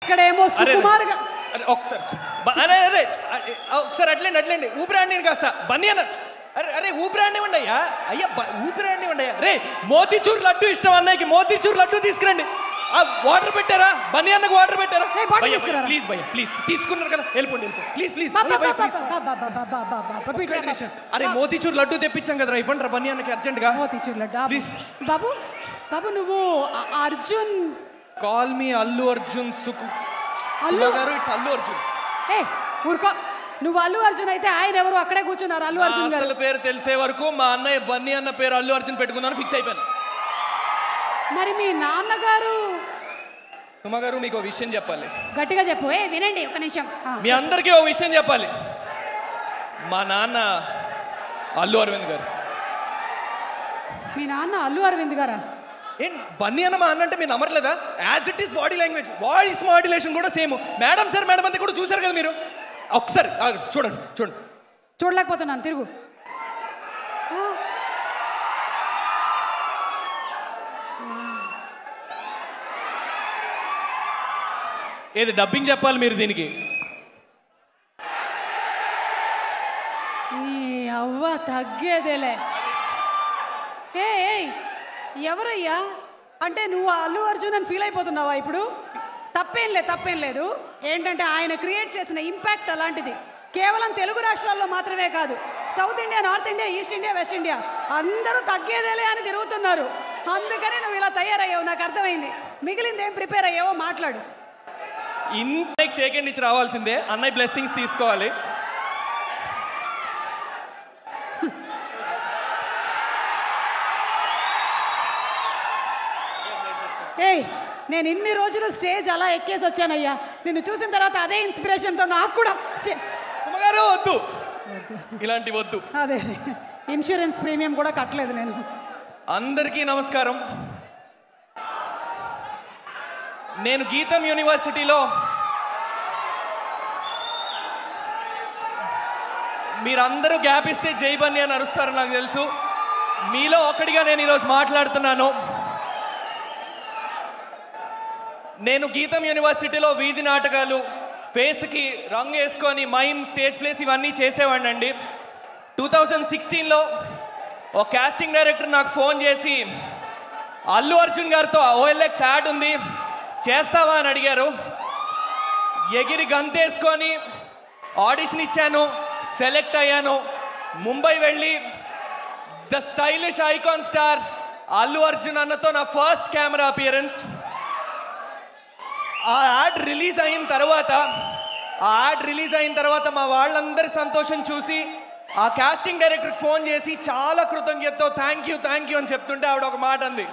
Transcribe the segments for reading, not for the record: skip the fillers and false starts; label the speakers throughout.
Speaker 1: ఇక్కడేమో సుకుమార్గా
Speaker 2: ఒకసారి అట్లేండి ఊపిరాండి కాస్త బన్నీ అన్న అరే ఊపిరాండి ఉండయ్యా అయ్యా ఊపిరాండి ఉండయ్యా రే మోతీచూర్ లడ్డు ఇష్టం అన్నయ్యకి మోతీచూర్ లడ్డు తీసుకురండి వాటర్ పెట్టారా బన్నీ అన్నకు వాటర్ పెట్టారా ప్లీజ్ భయ్య ప్లీజ్ తీసుకున్నారు కదా వెళ్ళిపోండి ప్లీజ్ అరే మోతీచూర్ లడ్డు తెప్పించాం కదరా ఇవ్వండి రా బన్నీ అన్నకి అర్జెంట్ గా
Speaker 1: మోతీచూర్ లడ్డు బాబు బాబు నువ్వు అర్జున్
Speaker 2: కాల్ మీ అల్లు అర్జున్ సుకు అల్లు గారు ఇట్స్ అల్లు అర్జున్
Speaker 1: ఊరుకో నువ్వు అల్లు అర్జున్ అయితే ఆయన ఎవరు అక్కడే కూర్చున్నారు అల్లు అర్జున్ గారు
Speaker 2: అసలు పేరు తెలిసే వరకు మా అన్నయ్య బన్నీ అన్న పేరు అల్లు అర్జున్ పెట్టుకుందాను ఫిక్స్ అయిపోయాను.
Speaker 1: మరి మీ నాన్నగారు
Speaker 2: సుమ గారు మీకు విషయం చెప్పాలి
Speaker 1: గట్టిగా చెప్పు వినండి ఒక నిమిషం
Speaker 2: మీ అందరికీ ఓ విషయం చెప్పాలి మా నాన్న అల్లు అరవింద్ గారు
Speaker 1: మీ నాన్న అల్లు అరవింద్ గారా
Speaker 2: ఏం బన్నీ అన్న మా అన్న అంటే మీరు నమ్మట్లేదా as it is body language voice modulation కూడా సేమ్ మేడం సార్ మేడం అంతా కూడా చూసారు కదా మీరు ఒకసారి చూడండి
Speaker 1: చూడలేకపోతున్నాను తిరుగు
Speaker 2: ఏది డబ్బింగ్ చెప్పాలి మీరు దీనికి
Speaker 1: నీ అవ్వ తగ్గేదేలే ఎవరయ్యా అంటే నువ్వు అల్లు అర్జున్ అని ఫీల్ అయిపోతున్నావా ఇప్పుడు తప్పేం లేదు ఏంటంటే ఆయన క్రియేట్ చేసిన ఇంపాక్ట్ అలాంటిది కేవలం తెలుగు రాష్ట్రాల్లో మాత్రమే కాదు south India north India east India west India అందరూ తగ్గేదేలే అని తిరుగుతున్నారు అందుకని నువ్వు ఇలా తయారయ్యావు నాకు అర్థమైంది మిగిలింది ఏం ప్రిపేర్ అయ్యావో మాట్లాడు
Speaker 2: ఇంటికి షేక్ హ్యాండ్ ఇచ్చి రావాల్సిందే అన్నయ్య బ్లెస్సింగ్స్ తీసుకోవాలి
Speaker 1: నేను ఇన్ని రోజులు స్టేజ్ అలా ఎక్కేసి వచ్చానయ్యా నిన్ను చూసిన తర్వాత అదే ఇన్స్పిరేషన్తో నాకు కూడా
Speaker 2: వద్దు ఇలాంటి వద్దు
Speaker 1: అదే ఇన్సూరెన్స్ ప్రీమియం కూడా కట్టలేదు నేను
Speaker 2: అందరికీ నమస్కారం నేను గీతం యూనివర్సిటీలో మీరందరూ గ్యాప్ ఇస్తే జై బన్నీ అని అరుస్తారు నాకు తెలుసు మీలో ఒకటిగా నేను ఈరోజు మాట్లాడుతున్నాను నేను గీతం యూనివర్సిటీలో వీధి నాటకాలు ఫేస్కి రంగు వేసుకొని మైమ్ స్టేజ్ ప్లేస్ ఇవన్నీ చేసేవాడిని అండి 2016లో ఒక కాస్టింగ్ డైరెక్టర్ నాకు ఫోన్ చేసి అల్లు అర్జున్ గారితో OLX యాడ్ ఉంది చేస్తావా అని అడిగారు ఎగిరి గంతేసుకొని ఆడిషన్ ఇచ్చాను సెలెక్ట్ అయ్యాను ముంబై వెళ్ళి the stylish icon star Allu Arjun అన్నతో నా ఫస్ట్ కెమెరా అపియరెన్స్ ఆ యాడ్ రిలీజ్ అయిన తర్వాత మా వాళ్ళందరి సంతోషం చూసి ఆ కాస్టింగ్ డైరెక్టర్కి ఫోన్ చేసి చాలా కృతజ్ఞతతో థ్యాంక్ యూ అని చెప్తుంటే ఆవిడ ఒక మాట అంది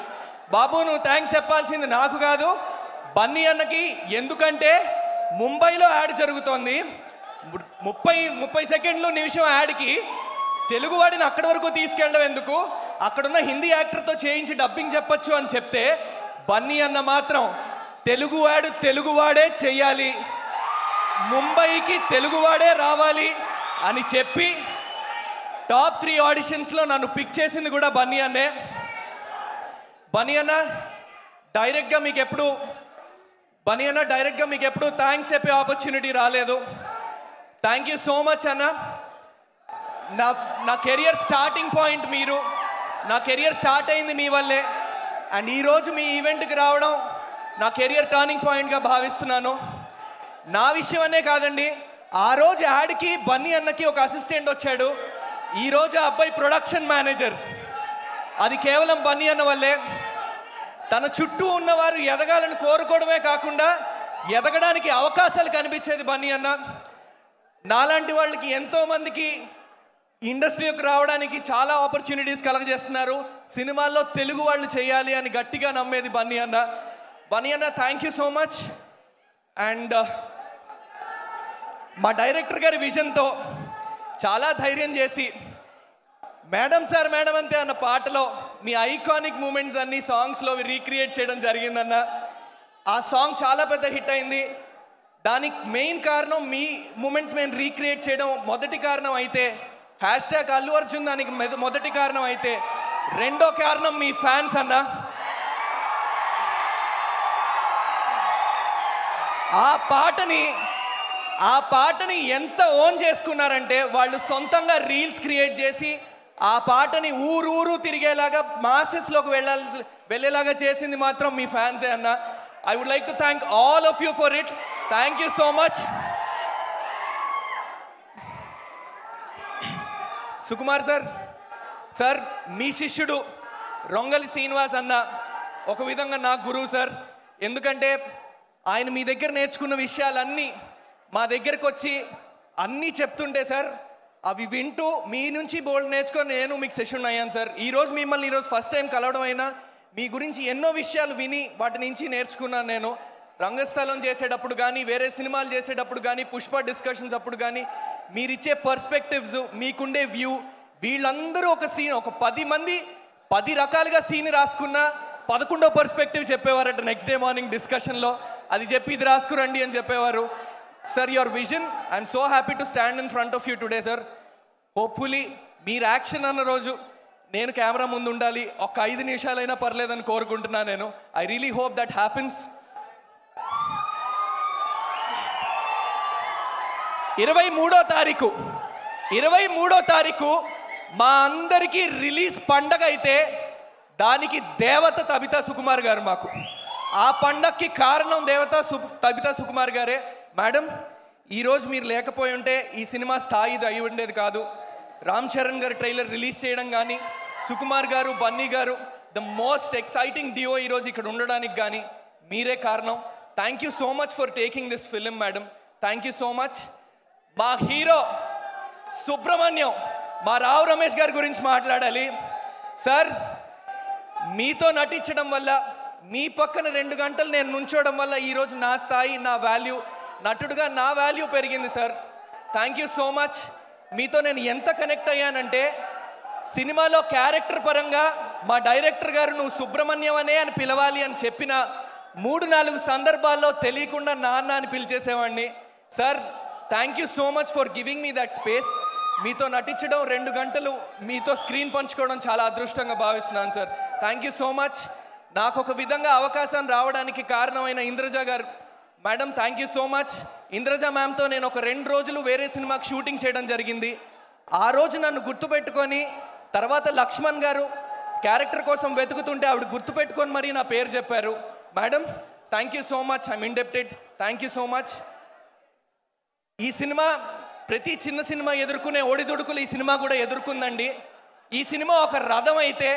Speaker 2: బాబు నువ్వు థ్యాంక్స్ చెప్పాల్సింది నాకు కాదు బన్నీ అన్నకి ఎందుకంటే ముంబైలో యాడ్ జరుగుతోంది 30 సెకండ్లు నిమిషం యాడ్కి తెలుగువాడిని అక్కడి వరకు తీసుకెళ్ళడం ఎందుకు అక్కడున్న హిందీ యాక్టర్తో చేయించి డబ్బింగ్ చెప్పచ్చు అని చెప్తే బన్నీ అన్న మాత్రం తెలుగువాడు తెలుగువాడే చెయ్యాలి ముంబైకి తెలుగువాడే రావాలి అని చెప్పి టాప్ 3 ఆడిషన్స్లో నన్ను పిక్ చేసింది కూడా బన్నీ అన్నే బన్నీ అన్న డైరెక్ట్గా మీకు ఎప్పుడు థ్యాంక్స్ చెప్పే ఆపర్చునిటీ రాలేదు థ్యాంక్ యూ సో మచ్ అన్న నా కెరియర్ స్టార్టింగ్ పాయింట్ మీరు నా కెరియర్ స్టార్ట్ అయింది మీ వల్లే అండ్ ఈరోజు మీ ఈవెంట్కి రావడం నా కెరియర్ టర్నింగ్ పాయింట్గా భావిస్తున్నాను నా విషయం అనే కాదండి ఆ రోజు యాడ్కి బన్నీ అన్నకి ఒక అసిస్టెంట్ వచ్చాడు ఈరోజు ఆ అబ్బాయి ప్రొడక్షన్ మేనేజర్ అది కేవలం బన్నీ అన్న వల్లే తన చుట్టూ ఉన్నవారు ఎదగాలని కోరుకోవడమే కాకుండా ఎదగడానికి అవకాశాలు కనిపించేది బన్నీ అన్న నాలాంటి వాళ్ళకి ఎంతోమందికి ఇండస్ట్రీకి రావడానికి చాలా ఆపర్చునిటీస్ కలగజేస్తున్నారు సినిమాల్లో తెలుగు వాళ్ళు చేయాలి అని గట్టిగా నమ్మేది బన్నీ అన్న thank you so much and మా డైరెక్టర్ గారి విజన్తో చాలా ధైర్యం చేసి మేడం సార్ మేడం అంతే అన్న పాటలో మీ ఐకానిక్ మూమెంట్స్ అన్ని సాంగ్స్లో రీక్రియేట్ చేయడం జరిగిందన్న ఆ సాంగ్ చాలా పెద్ద హిట్ అయింది దానికి మెయిన్ కారణం మీ మూమెంట్స్ మేము రీక్రియేట్ చేయడం మొదటి కారణం అయితే #అల్లు అర్జున్ దానికి మొదటి కారణం అయితే రెండో కారణం మీ ఫ్యాన్స్ అన్న ఆ పాటని ఎంత ఓన్ చేసుకున్నారంటే వాళ్ళు సొంతంగా రీల్స్ క్రియేట్ చేసి ఆ పాటని ఊరు తిరిగేలాగా మాసెస్లోకి వెళ్ళేలాగా చేసింది మాత్రం మీ ఫ్యాన్సే అన్న. I would like to thank all of you for it. Thank you so much. Sukumar sir మీ శిష్యుడు రొంగలి శ్రీనివాస్ అన్న ఒక విధంగా నా గురువు సార్. ఎందుకంటే ఆయన మీ దగ్గర నేర్చుకున్న విషయాలన్నీ మా దగ్గరకు వచ్చి అన్నీ చెప్తుంటే సార్ అవి వింటూ మీ నుంచి బోల్డ్ నేర్చుకొని నేను మీకు సెషన్ అయ్యాను సార్. మిమ్మల్ని ఈరోజు ఫస్ట్ టైం కలవడం అయినా మీ గురించి ఎన్నో విషయాలు విని వాటి నుంచి నేర్చుకున్నాను నేను. రంగస్థలం చేసేటప్పుడు కానీ, వేరే సినిమాలు చేసేటప్పుడు కానీ, పుష్ప డిస్కషన్స్ అప్పుడు కానీ మీరిచ్చే పర్స్పెక్టివ్స్, మీకుండే వ్యూ, వీళ్ళందరూ ఒక 10 మంది 10 రకాలుగా సీన్ రాసుకున్న 11వ పర్స్పెక్టివ్ చెప్పేవారట నెక్స్ట్ డే మార్నింగ్ డిస్కషన్లో. అది చెప్పి ఇది రాసుకురండి అని చెప్పేవారు. Sir your vision, I'm so happy to stand in front of you today sir. Hopefully మీరు యాక్షన్ అన్న రోజు నేను కెమెరా ముందు ఉండాలి. ఒక 5 నిమిషాలైనా పర్లేదని కోరుకుంటున్నాను నేను. I really hope that happens. 23వ తారీఖు మా అందరికీ రిలీజ్ పండగ అయితే దానికి దేవత తబితా సుకుమార్ గారు మాకు. ఆ పండగకి కారణం తబితా సుకుమార్ గారే. మేడం, ఈరోజు మీరు లేకపోయి ఉంటే ఈ సినిమా స్థాయిది అయి ఉండేది కాదు. రామ్ చరణ్ గారు ట్రైలర్ రిలీజ్ చేయడం కానీ, సుకుమార్ గారు, బన్నీ గారు, ద మోస్ట్ ఎక్సైటింగ్ డియో ఈరోజు ఇక్కడ ఉండడానికి కానీ మీరే కారణం. Thank you so much for taking this film madam. Thank you so much. మా హీరో సుబ్రహ్మణ్యం, మా రావు రమేష్ గారి గురించి మాట్లాడాలి. సార్, మీతో నటించడం వల్ల, మీ పక్కన 2 గంటలు నేను నుంచోవడం వల్ల ఈరోజు నా స్థాయి, నా వాల్యూ, నటుడుగా నా వాల్యూ పెరిగింది sir. Thank you so much. మీతో నేను ఎంత కనెక్ట్ అయ్యానంటే సినిమాలో క్యారెక్టర్ పరంగా మా డైరెక్టర్ గారు నువ్వు సుబ్రహ్మణ్యం అనే అని పిలవాలి అని చెప్పిన 3-4 సందర్భాల్లో తెలియకుండా నాన్న అని పిలిచేసేవాడిని. Sir, thank you so much for giving me that space. మీతో నటించడం, 2 గంటలు మీతో స్క్రీన్ పంచుకోవడం చాలా అదృష్టంగా భావిస్తున్నాను sir. Thank you so much. నాకు ఒక విధంగా అవకాశం రావడానికి కారణమైన Indraja garu madam, thank you so much. Indraja మ్యామ్తో నేను ఒక 2 రోజులు వేరే సినిమాకి షూటింగ్ చేయడం జరిగింది. ఆ రోజు నన్ను గుర్తుపెట్టుకొని తర్వాత లక్ష్మణ్ గారు క్యారెక్టర్ కోసం వెతుకుతుంటే ఆవిడ గుర్తుపెట్టుకొని మరీ నా పేరు చెప్పారు. Madam, thank you so much. I'm indebted. Thank you so much. ఈ సినిమా ప్రతి చిన్న సినిమా ఎదుర్కొనే ఒడిదుడుకులు ఈ సినిమా కూడా ఎదుర్కొందండి. ఈ సినిమా ఒక రథం అయితే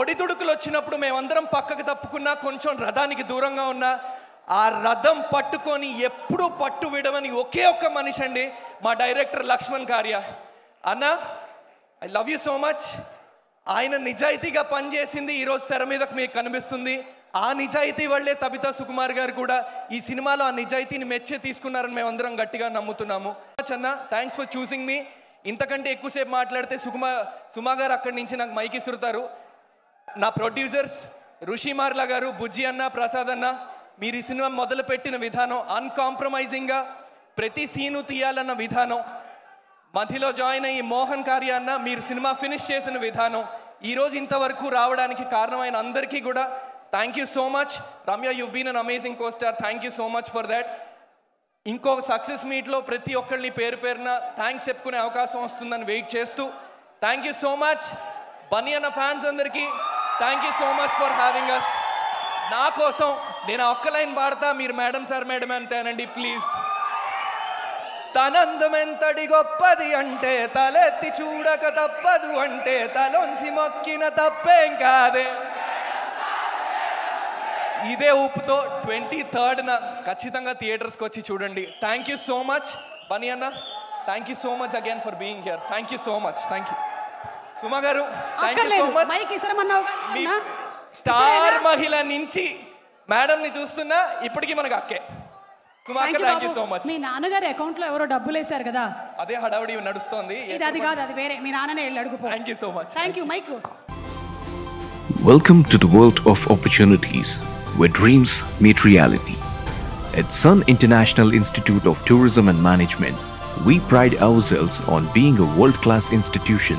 Speaker 2: ఒడిదుడుకులు వచ్చినప్పుడు మేమందరం పక్కకు తప్పుకున్నా, కొంచెం రథానికి దూరంగా ఉన్నా, ఆ రథం పట్టుకొని ఎప్పుడూ పట్టు విడవని ఒకే ఒక్క మనిషి అండి మా డైరెక్టర్ లక్ష్మణ్ కార్య అన్న. I love you so much. ఆయన నిజాయితీగా పనిచేసింది ఈరోజు తెర మీదకు మీకు కనిపిస్తుంది. ఆ నిజాయితీ వల్లే తబితా సుకుమార్ గారు కూడా ఈ సినిమాలో ఆ నిజాయితీని మెచ్చే తీసుకున్నారని మేమందరం గట్టిగా నమ్ముతున్నాము. అన్న, థ్యాంక్స్ ఫర్ చూసింగ్ మీ. ఇంతకంటే ఎక్కువసేపు మాట్లాడితే సుమా గారు అక్కడి నుంచి నాకు మైక్ ఇస్తుతారు. నా ప్రొడ్యూసర్స్ ఋషిమార్ల గారు, బుజ్జి అన్న, ప్రసాద్ అన్న, మీరు ఈ సినిమా మొదలుపెట్టిన విధానం, అన్కాంప్రమైజింగ్గా ప్రతి సీను తీయాలన్న విధానం, మధ్యలో జాయిన్ అయ్యి మోహన్ కార్య అన్న మీరు సినిమా ఫినిష్ చేసిన విధానం, ఈరోజు ఇంతవరకు రావడానికి కారణమైన అందరికీ కూడా thank you so much. Ramya, you been an amazing costar. Thank you so much for that. ఇంకో సక్సెస్ మీట్లో ప్రతి ఒక్కరిని పేరు పేరున థ్యాంక్స్ చెప్పుకునే అవకాశం వస్తుందని వెయిట్ చేస్తూ thank you so much. Bunny అన్న ఫ్యాన్స్ అందరికీ thank you so much for having us. నా కోసం నేను ఒక్క లైన్ పాడతా, మీరు మేడం సార్ మేడం అంతేనండి ప్లీజ్. తనందమెంతటి గొప్పది అంటే తలెత్తి చూడక తప్పదు అంటే తలొంచి మొక్కిన తప్పేం కాదే. ఇదే ఊపుతో 23rd ఖచ్చితంగా థియేటర్స్కి వచ్చి చూడండి. Thank you so much Bunny అన్న. Thank you so much again for being here. Thank you so much. Thank you Suma garu. Thank you so much. Star Mahila నుంచి మేడంని చూస్తున్నా ఇప్పటికీ మనకు అక్కే. సుమా అక్క, థ్యాంక్ యూ సో మచ్.
Speaker 1: మీ నాన్నగారి అకౌంట్ లో ఎవరో డబ్బులు వేశారు కదా,
Speaker 2: అదే హడావుడి నడుస్తోంది.
Speaker 1: అది కాదు, అది వేరే. మీ నాన్ననే వెళ్ళి అడుగుపో.
Speaker 2: Thank you so much.
Speaker 1: Thank you. Mic.
Speaker 3: Welcome to the world of opportunities where dreams meet reality. At Sun International Institute of Tourism and Management, we pride ourselves on being a world-class institution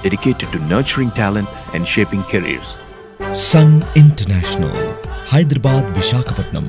Speaker 3: dedicated to nurturing talent and shaping careers.
Speaker 4: Sun International, Hyderabad, Visakhapatnam.